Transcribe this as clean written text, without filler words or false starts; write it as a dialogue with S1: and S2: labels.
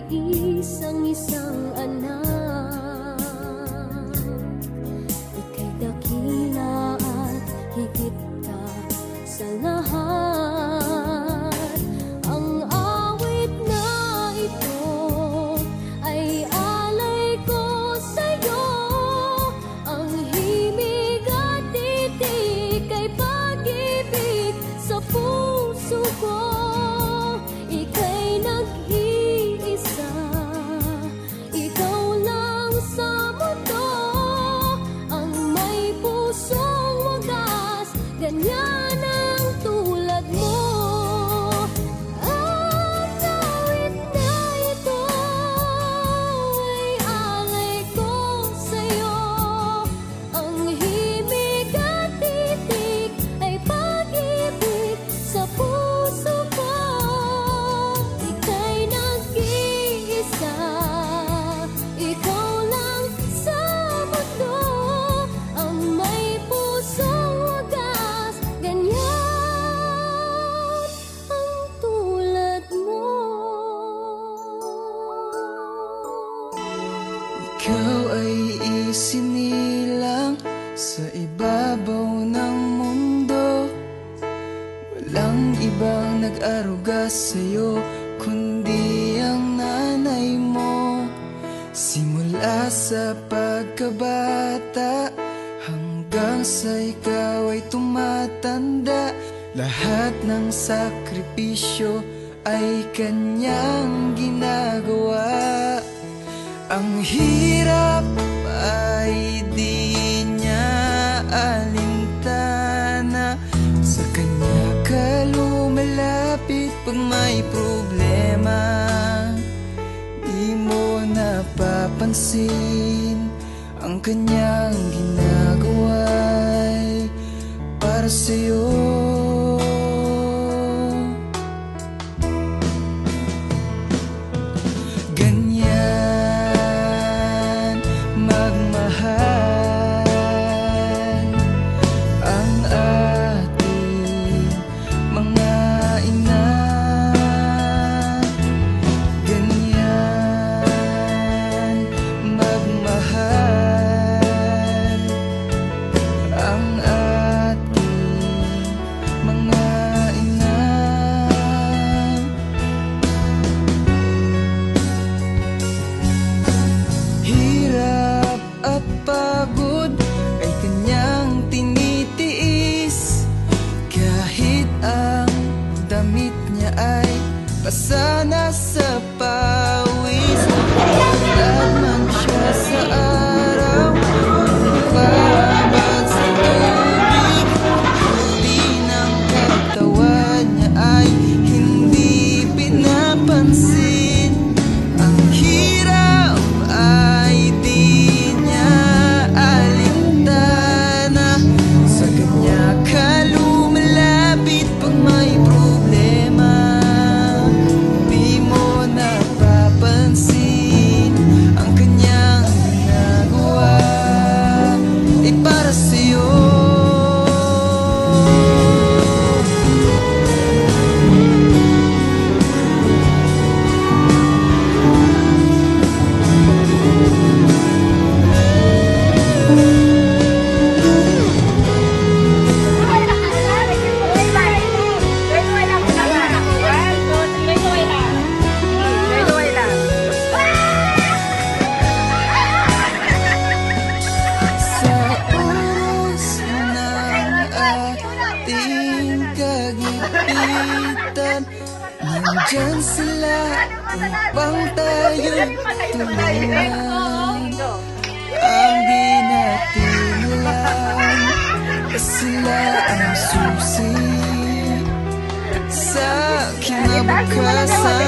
S1: isang anak. Ika'y dakila at higit ka sa lahat. Ang awit na ito ay alay ko sa'yo. Ang himig at titik ay pag-ibig sa puso ko. Ika'y nag-iisa, ikaw lang sa mundo. Ang may pusong wagas, ganyan ang tulad mo. Ang awit na ito ay alay ko sa'yo. Ang himig at titik ay pag-ibig sa puso ko. Ika'y nag-iisa, ikaw lang sa mundo. Ang may pusong wagas, ganyan ang tulad mo.
S2: Ikaw ay isinilang sa ibabaw ng mundo. Walang ibang nag-aruga sa'yo kundi ang nanay mo. Simula sa pagkabata hanggang sa ikaw ay tumatanda, lahat ng sakripisyo ay kanyang ginagawa. Ang hirap ay di niya alintana, sa kanya ka lumalapit pag may problema. Di mo napapansin ang kanyang ginagawa'y para sa'yo. Ganyan magmahal ang ating mga ina. Ganyan magmahal ang ating mga ina. Hirap at pagod ay kanyang tinitiis, kahit ang damit niya ay basa na sa pawis. Tulad man siya sa araw, babad sa tubig. Huli ng katawan niya ay hindi pinapansin. Ang hirap ay di niya alintana, sa kanya ka lumalapit pag may problema. Di mo napapansin ang kanyang ginagawa ay para sa'yo. Sa oras ng ating kagipitan, nandyan sila upang tayo'y tulungan. Ang di natin alam, sila ang susi sa kinabukasan.